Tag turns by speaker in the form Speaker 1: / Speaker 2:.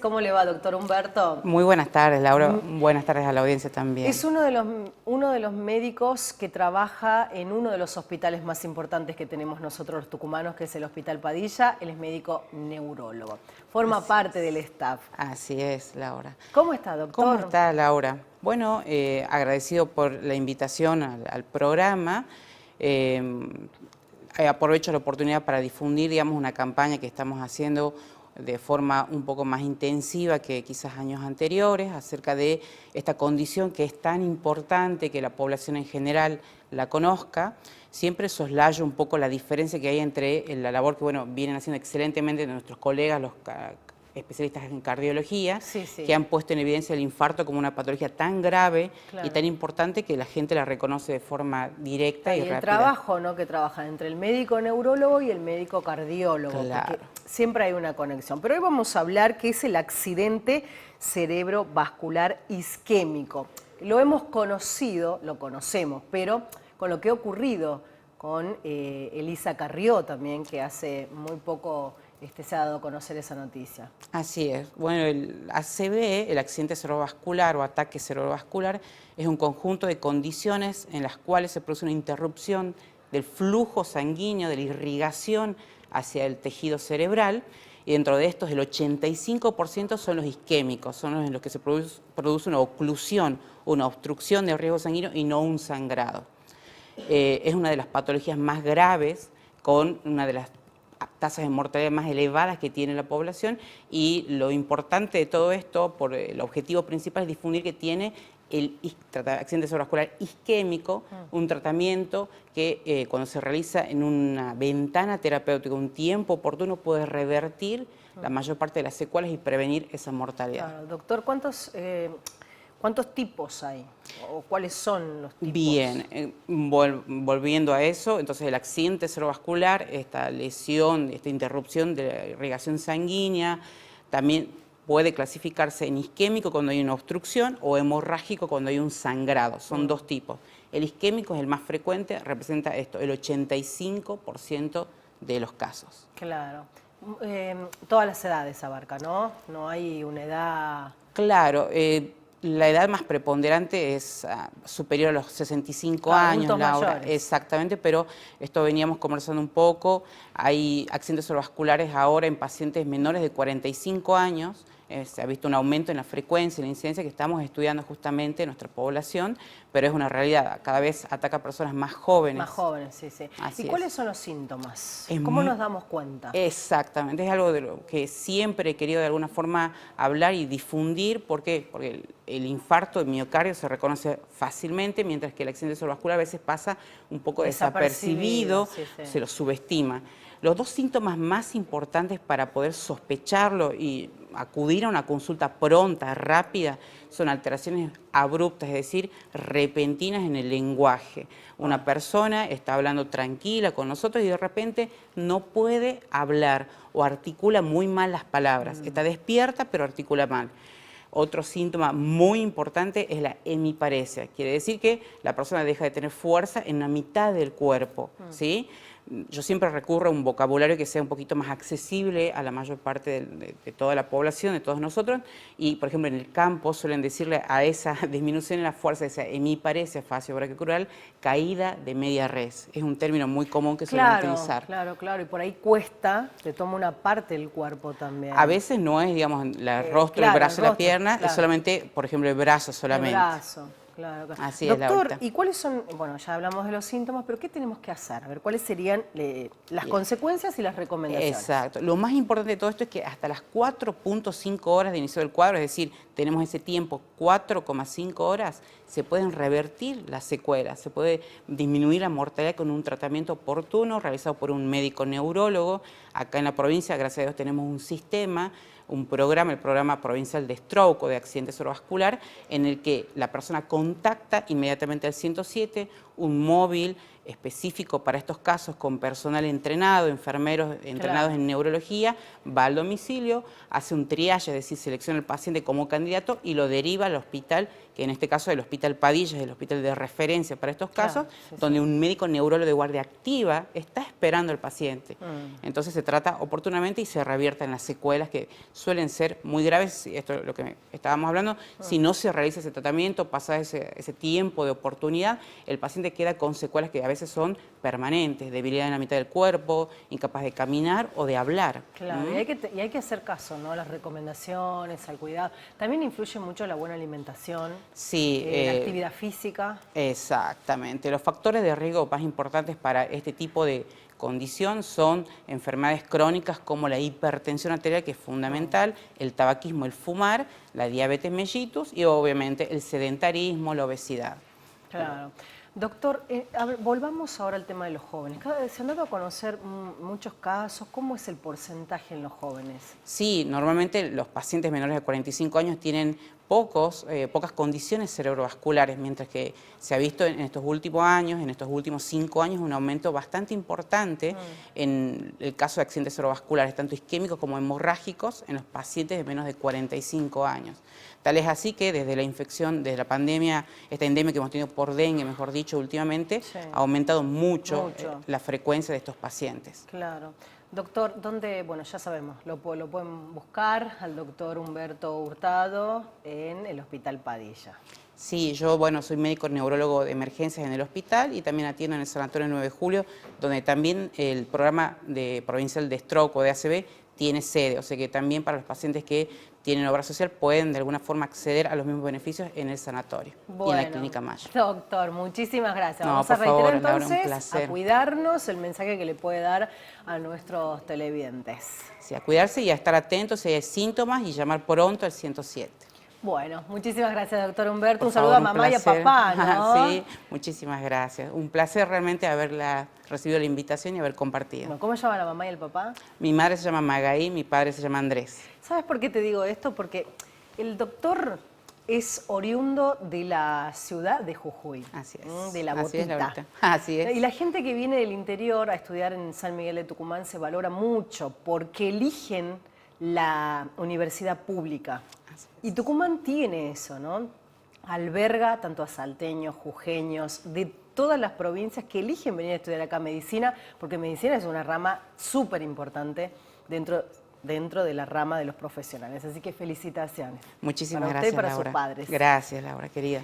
Speaker 1: ¿Cómo le va, doctor Humberto?
Speaker 2: Muy buenas tardes, Laura. Buenas tardes a la audiencia también.
Speaker 1: Es uno de los médicos que trabaja en uno de los hospitales más importantes que tenemos nosotros los tucumanos, que es el Hospital Padilla. Él es médico neurólogo. Forma parte del staff.
Speaker 2: Así es, Laura.
Speaker 1: ¿Cómo está, doctor?
Speaker 2: ¿Cómo está, Laura? Bueno, agradecido por la invitación al programa. Aprovecho la oportunidad para difundir, digamos, una campaña que estamos haciendo de forma un poco más intensiva que quizás años anteriores, acerca de esta condición que es tan importante que la población en general la conozca. Siempre soslayo un poco la diferencia que hay entre la labor que vienen haciendo excelentemente nuestros colegas, los especialistas en cardiología, que han puesto en evidencia el infarto como una patología tan grave y tan importante que la gente la reconoce de forma directa y rápida.
Speaker 1: El trabajo, ¿no?, que trabajan entre el médico neurólogo y el médico cardiólogo, porque siempre hay una conexión. Pero hoy vamos a hablar qué es el accidente cerebrovascular isquémico. Lo hemos conocido, lo conocemos, pero con lo que ha ocurrido con Elisa Carrió también, que hace muy poco se ha dado a conocer esa noticia.
Speaker 2: Así es. Bueno, el ACV, el accidente cerebrovascular o ataque cerebrovascular, es un conjunto de condiciones en las cuales se produce una interrupción del flujo sanguíneo, de la irrigación hacia el tejido cerebral, y dentro de estos el 85% son los isquémicos, son los en los que se produce una oclusión, una obstrucción del riego sanguíneo y no un sangrado. Es una de las patologías más graves, con una de las tasas de mortalidad más elevadas que tiene la población, y lo importante de todo esto, por el objetivo principal, es difundir que tiene el accidente cerebrovascular isquémico, un tratamiento que cuando se realiza en una ventana terapéutica, un tiempo oportuno, puede revertir la mayor parte de las secuelas y prevenir esa mortalidad.
Speaker 1: Claro, doctor, ¿cuántos tipos hay? ¿O cuáles son los tipos?
Speaker 2: Bien, volviendo a eso, entonces el accidente cerebrovascular, esta lesión, esta interrupción de la irrigación sanguínea, también puede clasificarse en isquémico cuando hay una obstrucción o hemorrágico cuando hay un sangrado. Son dos tipos. El isquémico es el más frecuente, representa esto, el 85% de los casos.
Speaker 1: Claro. Todas las edades abarca, ¿no? No hay una edad...
Speaker 2: Claro, la edad más preponderante es superior a los 65 años, Laura.
Speaker 1: Mayores.
Speaker 2: Exactamente, pero esto veníamos conversando un poco. Hay accidentes cerebrovasculares ahora en pacientes menores de 45 años. Se ha visto un aumento en la frecuencia, en la incidencia que estamos estudiando justamente en nuestra población, pero es una realidad. Cada vez ataca a personas más jóvenes.
Speaker 1: Más jóvenes, sí, sí.
Speaker 2: Así
Speaker 1: ¿Y cuáles son los síntomas? ¿Cómo nos damos cuenta?
Speaker 2: Exactamente, es algo de lo que siempre he querido de alguna forma hablar y difundir. ¿Por qué? Porque el infarto de miocardio se reconoce fácilmente, mientras que el accidente cerebrovascular a veces pasa un poco desapercibido, se lo subestima. Los dos síntomas más importantes para poder sospecharlo y acudir a una consulta pronta, rápida, son alteraciones abruptas, es decir, repentinas en el lenguaje. Una persona está hablando tranquila con nosotros y de repente no puede hablar o articula muy mal las palabras. Está despierta pero articula mal. Otro síntoma muy importante es la hemiparesia. Quiere decir que la persona deja de tener fuerza en la mitad del cuerpo, ¿sí? Yo siempre recurro a un vocabulario que sea un poquito más accesible a la mayor parte de toda la población, de todos nosotros, y por ejemplo en el campo suelen decirle a esa disminución en la fuerza, esa hemiparesia facio-braquiocrural, caída de media res. Es un término muy común que suelen utilizar.
Speaker 1: Claro, y por ahí cuesta, te toma una parte del cuerpo también.
Speaker 2: A veces no es, digamos, el rostro, el brazo, la pierna, es solamente, por ejemplo, el brazo solamente.
Speaker 1: El brazo. Claro.
Speaker 2: Así
Speaker 1: Doctor,
Speaker 2: es,
Speaker 1: ¿y cuáles son, bueno, ya hablamos de los síntomas, pero qué tenemos que hacer? A ver, ¿cuáles serían las consecuencias y las recomendaciones?
Speaker 2: Exacto. Lo más importante de todo esto es que hasta las 4.5 horas de inicio del cuadro, es decir, tenemos ese tiempo, 4,5 horas, se pueden revertir las secuelas, se puede disminuir la mortalidad con un tratamiento oportuno realizado por un médico neurólogo. Acá en la provincia, gracias a Dios, tenemos un sistema, un programa, el programa provincial de stroke o de accidente cerebrovascular, en el que la persona contacta inmediatamente al 107, un móvil específico para estos casos con personal entrenado, enfermeros entrenados en neurología, va al domicilio, hace un triage, es decir, selecciona al paciente como candidato y lo deriva al hospital, que en este caso es el Hospital Padilla, es el hospital de referencia para estos casos, donde un médico neurólogo de guardia activa está esperando al paciente. Entonces se trata oportunamente y se revierten las secuelas que suelen ser muy graves, esto es lo que estábamos hablando, si no se realiza ese tratamiento, pasa ese tiempo de oportunidad, el paciente queda con secuelas que a veces son permanentes, debilidad en la mitad del cuerpo, incapaz de caminar o de hablar.
Speaker 1: Claro, y hay que hacer caso, ¿no? A las recomendaciones, al cuidado. También influye mucho la buena alimentación,
Speaker 2: Sí,
Speaker 1: la actividad física.
Speaker 2: Exactamente. Los factores de riesgo más importantes para este tipo de condición son enfermedades crónicas como la hipertensión arterial, que es fundamental, el tabaquismo, el fumar, la diabetes mellitus y obviamente el sedentarismo, la obesidad.
Speaker 1: Claro. Doctor, a ver, volvamos ahora al tema de los jóvenes. Se han dado a conocer muchos casos. ¿Cómo es el porcentaje en los jóvenes?
Speaker 2: Sí, normalmente los pacientes menores de 45 años tienen pocas condiciones cerebrovasculares, mientras que se ha visto en estos últimos años, en estos últimos 5 años, un aumento bastante importante en el caso de accidentes cerebrovasculares, tanto isquémicos como hemorrágicos, en los pacientes de menos de 45 años. Tal es así que desde la infección, desde la pandemia, esta endemia que hemos tenido por dengue, mejor dicho, últimamente, ha aumentado mucho la frecuencia de estos pacientes.
Speaker 1: Claro. Doctor, ¿dónde? Bueno, ya sabemos, lo pueden buscar al doctor Humberto Hurtado en el Hospital Padilla.
Speaker 2: Sí, yo, soy médico neurólogo de emergencias en el hospital y también atiendo en el Sanatorio 9 de Julio, donde también el programa provincial de stroke o de ACV tiene sede, o sea que también para los pacientes que tienen obra social pueden de alguna forma acceder a los mismos beneficios en el sanatorio y en la Clínica Mayo.
Speaker 1: Doctor, muchísimas gracias.
Speaker 2: No,
Speaker 1: Vamos a reiterar
Speaker 2: favor,
Speaker 1: entonces
Speaker 2: Laura, un placer.
Speaker 1: a cuidarnos, el mensaje que le puede dar a nuestros televidentes.
Speaker 2: Sí, a cuidarse y a estar atentos si hay síntomas y llamar pronto al 107.
Speaker 1: Bueno, muchísimas gracias, doctor Humberto.
Speaker 2: Por
Speaker 1: un saludo
Speaker 2: favor,
Speaker 1: a mamá y a papá, ¿no?
Speaker 2: Sí, muchísimas gracias. Un placer realmente haberla recibido la invitación y haber compartido.
Speaker 1: Bueno, ¿cómo se llama la mamá y el papá?
Speaker 2: Mi madre se llama Magaí, mi padre se llama Andrés.
Speaker 1: ¿Sabes por qué te digo esto? Porque el doctor es oriundo de la ciudad de Jujuy.
Speaker 2: Así es.
Speaker 1: De la
Speaker 2: Así
Speaker 1: Botita.
Speaker 2: es, Laurita. Así es.
Speaker 1: Y la gente que viene del interior a estudiar en San Miguel de Tucumán se valora mucho porque eligen la universidad pública. Y Tucumán tiene eso, ¿no? Alberga tanto a salteños, jujeños, de todas las provincias que eligen venir a estudiar acá medicina, porque medicina es una rama súper importante dentro de la rama de los profesionales. Así que felicitaciones.
Speaker 2: Muchísimas
Speaker 1: para
Speaker 2: gracias,
Speaker 1: usted y para
Speaker 2: Laura.
Speaker 1: sus padres.
Speaker 2: Gracias, Laura, querida.